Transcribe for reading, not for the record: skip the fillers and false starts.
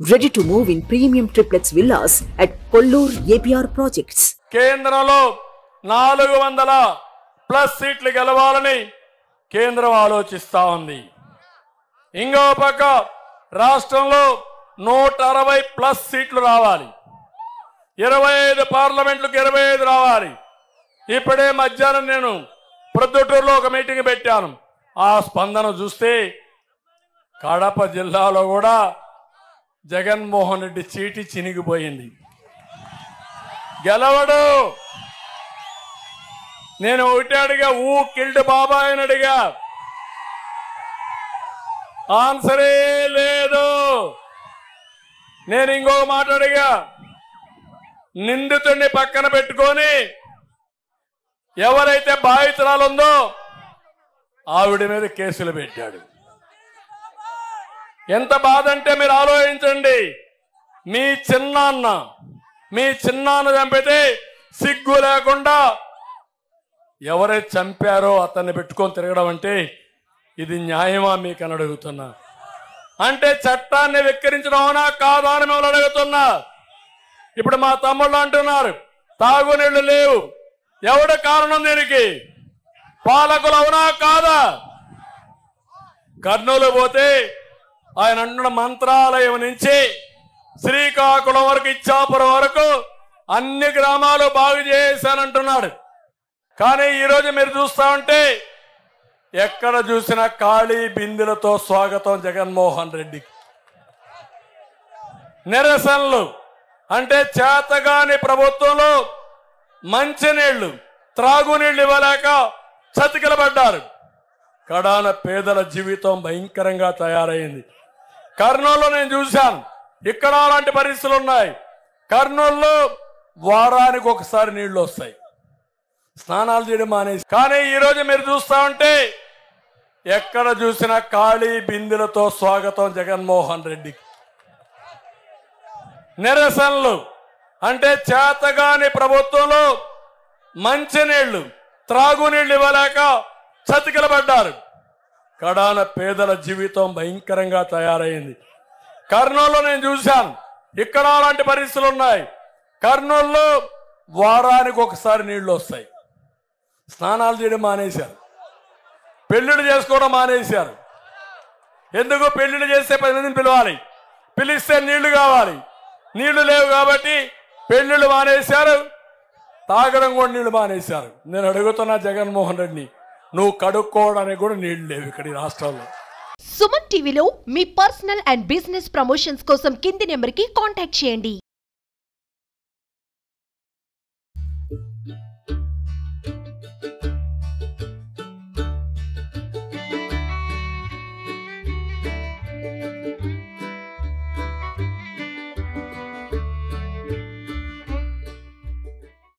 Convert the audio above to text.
Ready to move in premium triplex villas at Kollur APR projects. కేంద్రంలో 400+ సీట్లు గెలవాలని కేంద్రం ఆలోచిస్తా ఉంది. ఇంకో పక్క రాష్ట్రంలో 160+ సీట్లు రావాలి. 25 పార్లమెంట్లకు 25 రావాలి. ఇప్పుడే మధ్యాహ్నం నేను ప్రొద్దుటూరులో ఒక మీటింగ్ పెట్టాను. ఆ స్పందన చూస్తే కడప జిల్లాలో కూడా జగన్మోహన్ రెడ్డి చీటి చినిగిపోయింది. గెలవడు. నేను ఒకటి అడిగా, కిల్డ్ బాబాయ్ అని అడిగా, ఆన్సరే లేదు. నేను ఇంకొక మాట అడిగా, నిందితుడిని పక్కన పెట్టుకొని ఎవరైతే బాధితురాలు ఉందో ఆవిడ మీద కేసులు పెట్టాడు. ఎంత బాధ అంటే మీరు ఆలోచించండి. మీ చిన్నాన్న చంపితే సిగ్గు లేకుండా ఎవరైతే చంపారో అతన్ని పెట్టుకొని తిరగడం అంటే ఇది న్యాయమా మీకు అని అడుగుతున్నా. అంటే చట్టాన్ని వెక్కిరించడం అవునా కాదా అని మిమ్మల్ని అడుగుతున్నా. ఇప్పుడు మా తమ్ముళ్ళు అంటున్నారు తాగునీళ్లు లేవు. ఎవడు కారణం దీనికి? పాలకులు అవునా కాదా? కర్నూలు పోతే ఆయన అంటున్న మంత్రాలయం నుంచి శ్రీకాకుళం వరకు, ఇచ్చాపురం వరకు అన్ని గ్రామాలు బాగు చేశానంటున్నాడు. కానీ ఈరోజు మీరు చూస్తా ఉంటే ఎక్కడ చూసినా ఖాళీ బిందెలతో స్వాగతం జగన్మోహన్ రెడ్డికి. నిరసనలు అంటే చేతగాని ప్రభుత్వంలో మంచినీళ్లు, త్రాగునీళ్లు ఇవ్వలేక చతికిలబడ్డారు. కడాన పేదల జీవితం భయంకరంగా తయారైంది. కర్నూలులో నేను చూశాను, ఇక్కడ అలాంటి పరిస్థితులు ఉన్నాయి. కర్నూలులో వారానికి ఒకసారి నీళ్లు వస్తాయి, స్నానాలు చేయడం మానేసి. కానీ ఈరోజు మీరు చూస్తా ఉంటే ఎక్కడ చూసినా ఖాళీ బిందెలతో స్వాగతం జగన్మోహన్ రెడ్డికి. నిరసనలు అంటే చేతగాని ప్రభుత్వంలో మంచినీళ్లు, త్రాగునీళ్లు ఇవ్వలేక చతికిలబడ్డారు. కడాన పేదల జీవితం భయంకరంగా తయారైంది. కర్నూలులో నేను చూశాను, ఇక్కడ అలాంటి పరిస్థితులు ఉన్నాయి. కర్నూలులో వారానికి ఒకసారి నీళ్లు వస్తాయి, స్నానాలు చేయడం మానేశారు, పెళ్లిళ్ళు చేసుకోవడం మానేశారు. ఎందుకు? పెళ్లిళ్ళు చేస్తే 10 మందిని పిలవాలి, పిలిస్తే నీళ్లు కావాలి. నీళ్లు లేవు కాబట్టి పెళ్లిళ్ళు మానేశారు, తాగడం కూడా నీళ్లు మానేశారు. నేను అడుగుతున్నా జగన్మోహన్ రెడ్డిని, నువ్వు కడుక్కోవడానికి కూడా నీళ్లు లేవు ఇక్కడ ఈ రాష్ట్రంలో. సుమన్ టీవీలో మీ పర్సనల్ అండ్ బిజినెస్ ప్రమోషన్స్ కోసం కింది నెంబర్కి కాంటాక్ట్ చేయండి.